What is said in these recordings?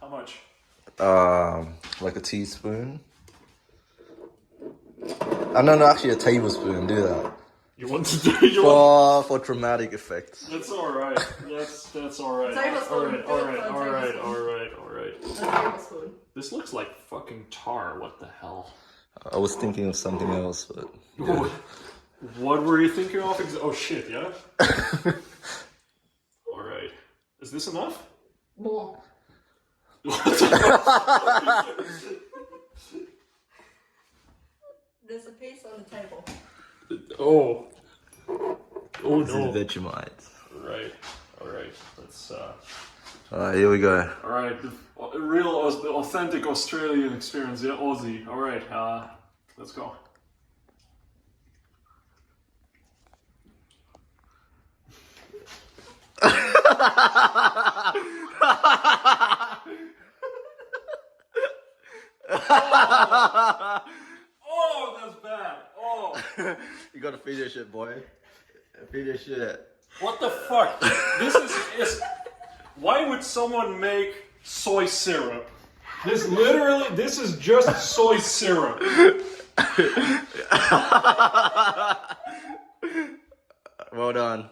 How much? Like a teaspoon. No, actually a tablespoon. Do that You want to do? You want? for dramatic effects. That's all right. That's all right. Tablespoon. All right. A tablespoon. This looks like fucking tar. What the hell? I was thinking of something else, but Yeah. What were you thinking of? Oh shit! Yeah. All right. Is this enough? More. There's a piece on the table. Oh. Oh this is no. Vegemite. All right. Let's. Alright, here we go. All right. The real, authentic Australian experience. Yeah, Aussie. All right. Let's go. Oh, that's bad. Oh. You gotta finish it, boy. Finish it. What the fuck? This is. Why would someone make soy syrup? This is just soy syrup. Well done.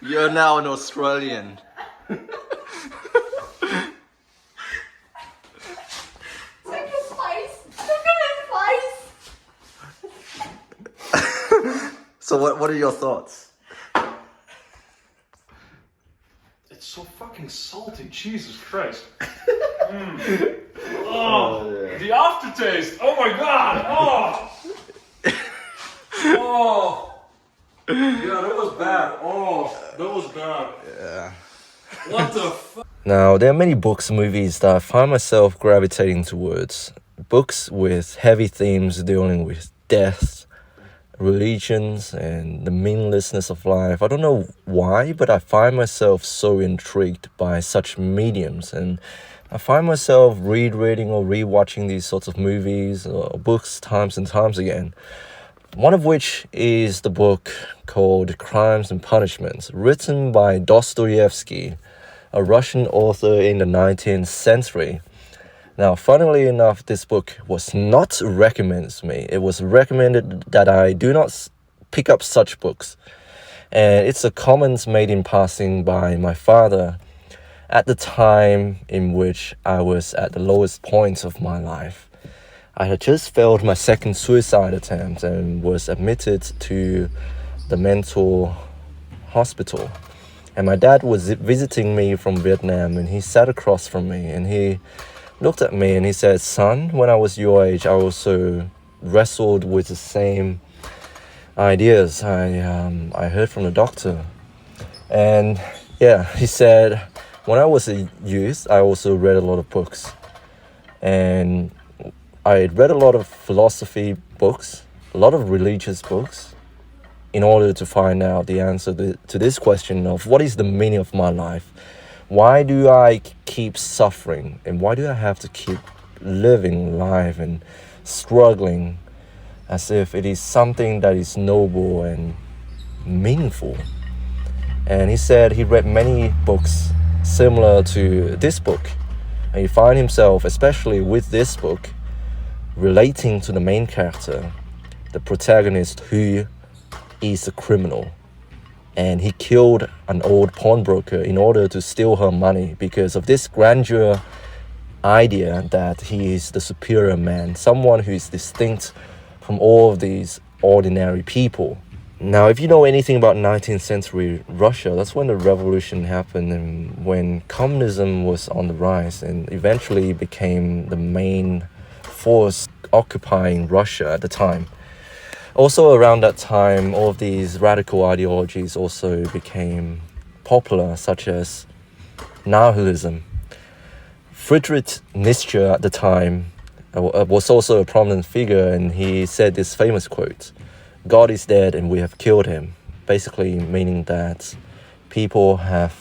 You're now an Australian. Take his face. Look at his face. So what are your thoughts? It's so fucking salty. Jesus Christ. Yeah. The aftertaste. Oh my god. Oh. Oh. Yeah, that was bad. Oh, that was bad. Yeah. What the fuck? Now, there are many books and movies that I find myself gravitating towards. Books with heavy themes dealing with death, religions, and the meaninglessness of life. I don't know why, but I find myself so intrigued by such mediums, and I find myself rereading or rewatching these sorts of movies or books times and times again. One of which is the book called Crimes and Punishments, written by Dostoevsky, a Russian author in the 19th century. Now, funnily enough, this book was not recommended to me. It was recommended that I do not pick up such books. And it's a comment made in passing by my father at the time in which I was at the lowest point of my life. I had just failed my second suicide attempt and was admitted to the mental hospital. And my dad was visiting me from Vietnam, and he sat across from me and he looked at me and he said, "Son, when I was your age, I also wrestled with the same ideas I heard from the doctor." And yeah, he said, when I was a youth, I also read a lot of books. And I read a lot of philosophy books, a lot of religious books, in order to find out the answer to this question of what is the meaning of my life? Why do I keep suffering? And why do I have to keep living life and struggling as if it is something that is noble and meaningful? And he said he read many books similar to this book. And he found himself, especially with this book, relating to the main character, the protagonist, who is a criminal. And he killed an old pawnbroker in order to steal her money because of this grandeur idea that he is the superior man, someone who is distinct from all of these ordinary people. Now, if you know anything about 19th century Russia, that's when the revolution happened and when communism was on the rise and eventually became the main force occupying Russia at the time. Also around that time, all of these radical ideologies also became popular, such as nihilism. Friedrich Nietzsche at the time was also a prominent figure, and he said this famous quote, "God is dead and we have killed him," basically meaning that people have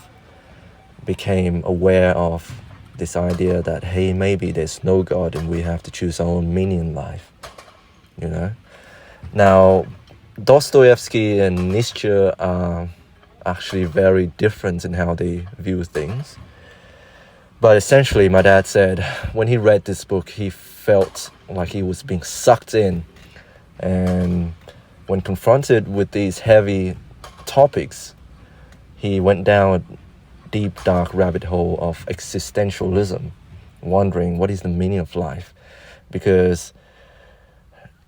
became aware of this idea that, hey, maybe there's no God and we have to choose our own meaning in life, you know? Now, Dostoevsky and Nietzsche are actually very different in how they view things. But essentially, my dad said when he read this book, he felt like he was being sucked in. And when confronted with these heavy topics, he went down a deep, dark rabbit hole of existentialism, wondering what is the meaning of life. Because,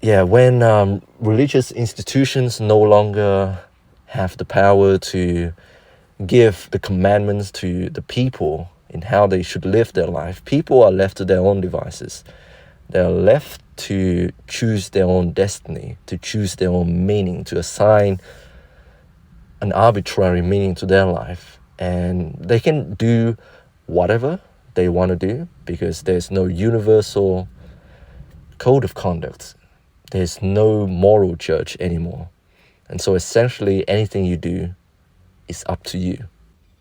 yeah, when religious institutions no longer have the power to give the commandments to the people in how they should live their life, people are left to their own devices. They're left to choose their own destiny, to choose their own meaning, to assign an arbitrary meaning to their life. And they can do whatever they want to do because there's no universal code of conduct. There's no moral judge anymore. And so essentially anything you do is up to you.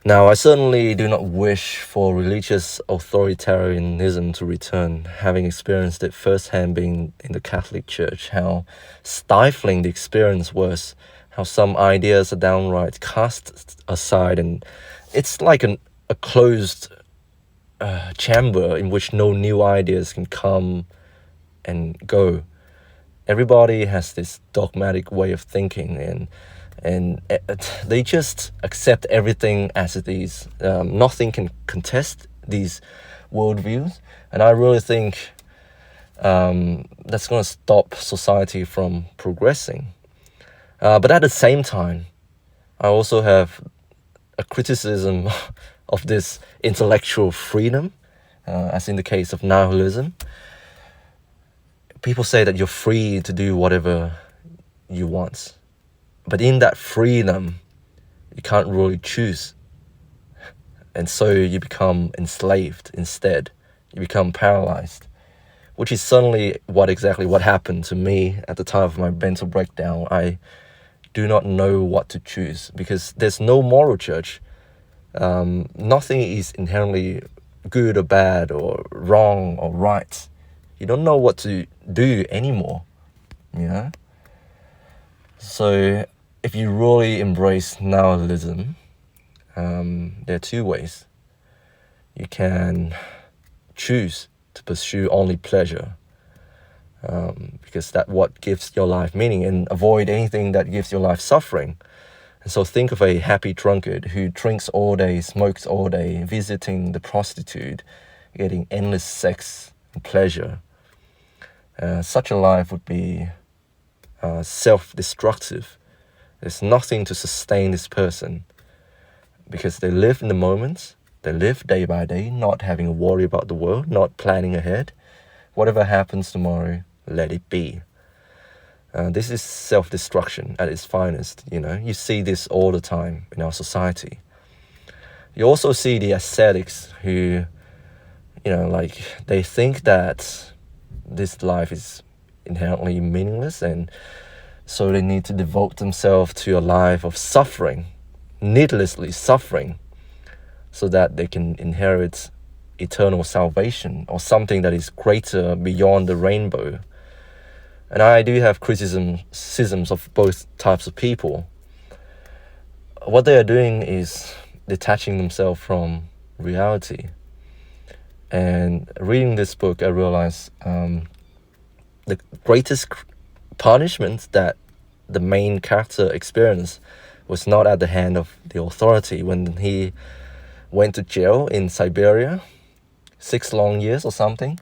Now, I certainly do not wish for religious authoritarianism to return, having experienced it firsthand being in the Catholic Church, how stifling the experience was, how some ideas are downright cast aside, and it's like a closed chamber in which no new ideas can come and go. Everybody has this dogmatic way of thinking, and they just accept everything as it is. Nothing can contest these worldviews, and I really think that's going to stop society from progressing. But at the same time, I also have a criticism of this intellectual freedom, as in the case of nihilism. People say that you're free to do whatever you want. But in that freedom, you can't really choose. And so you become enslaved instead. You become paralyzed. Which is suddenly exactly what happened to me at the time of my mental breakdown. I do not know what to choose because there's no moral judge. Nothing is inherently good or bad or wrong or right. You don't know what to do anymore, you know? So if you really embrace nihilism, there are two ways. You can choose to pursue only pleasure, because that's what gives your life meaning, and avoid anything that gives your life suffering. And so think of a happy drunkard who drinks all day, smokes all day, visiting the prostitute, getting endless sex and pleasure. Such a life would be self-destructive. There's nothing to sustain this person because they live in the moment. They live day by day, not having a worry about the world, not planning ahead. Whatever happens tomorrow, let it be. This is self-destruction at its finest. You know, you see this all the time in our society. You also see the ascetics who, you know, like they think that this life is inherently meaningless, and so they need to devote themselves to a life of suffering, needlessly suffering, so that they can inherit eternal salvation or something that is greater beyond the rainbow. And I do have criticisms of both types of people. What they are doing is detaching themselves from reality. And reading this book, I realized the greatest punishment that the main character experienced was not at the hand of the authority. When he went to jail in Siberia, 6 long years or something,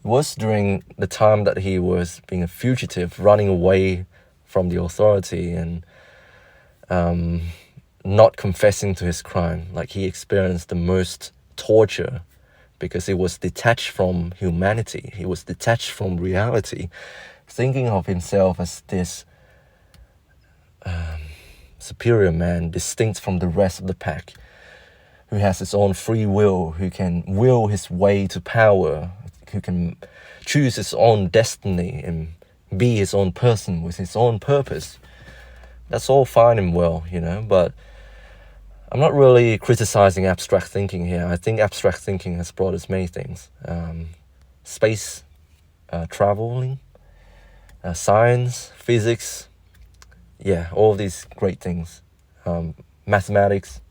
it was during the time that he was being a fugitive, running away from the authority and not confessing to his crime. Like, he experienced the most torture because he was detached from humanity. He was detached from reality, thinking of himself as this superior man, distinct from the rest of the pack, who has his own free will, who can will his way to power, who can choose his own destiny and be his own person with his own purpose. That's all fine and well, you know, but I'm not really criticizing abstract thinking here. I think abstract thinking has brought us many things. Space, traveling, science, physics, yeah, all of these great things. Mathematics,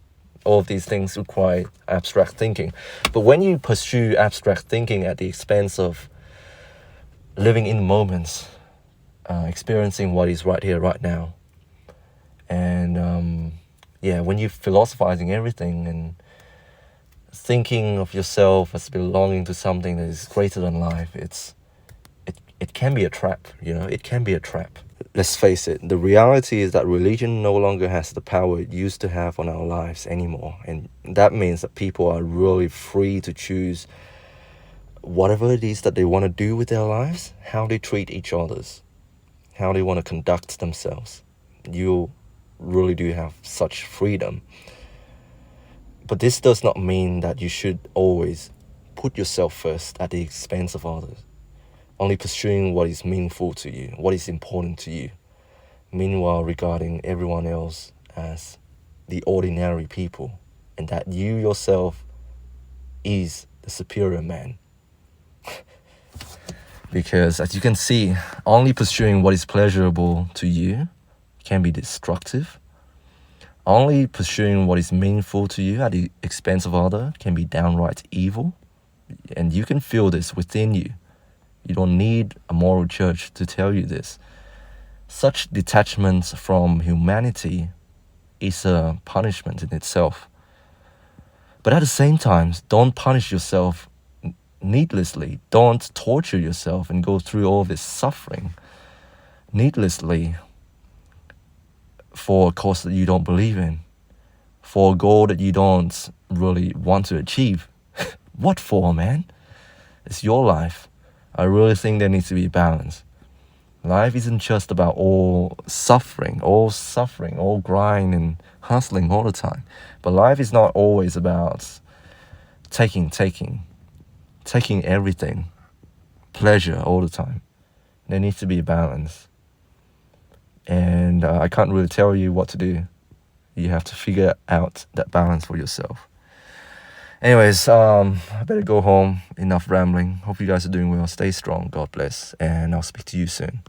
All of these things require abstract thinking. But when you pursue abstract thinking at the expense of living in moments, experiencing what is right here, right now, and when you're philosophizing everything and thinking of yourself as belonging to something that is greater than life, it can be a trap, it can be a trap. Let's face it, the reality is that religion no longer has the power it used to have on our lives anymore. And that means that people are really free to choose whatever it is that they want to do with their lives, how they treat each other, how they want to conduct themselves. You really do have such freedom. But this does not mean that you should always put yourself first at the expense of others, only pursuing what is meaningful to you, what is important to you, meanwhile regarding everyone else as the ordinary people, and that you yourself is the superior man. Because as you can see, only pursuing what is pleasurable to you can be destructive. Only pursuing what is meaningful to you at the expense of others can be downright evil. And you can feel this within you. You don't need a moral judge to tell you this. Such detachment from humanity is a punishment in itself. But at the same time, don't punish yourself needlessly. Don't torture yourself and go through all this suffering needlessly for a cause that you don't believe in, for a goal that you don't really want to achieve. What for, man? It's your life. I really think there needs to be balance. Life isn't just about all suffering, all grind and hustling all the time. But life is not always about taking everything, pleasure all the time. There needs to be a balance. And I can't really tell you what to do. You have to figure out that balance for yourself. Anyways, I better go home. Enough rambling. Hope you guys are doing well. Stay strong. God bless. And I'll speak to you soon.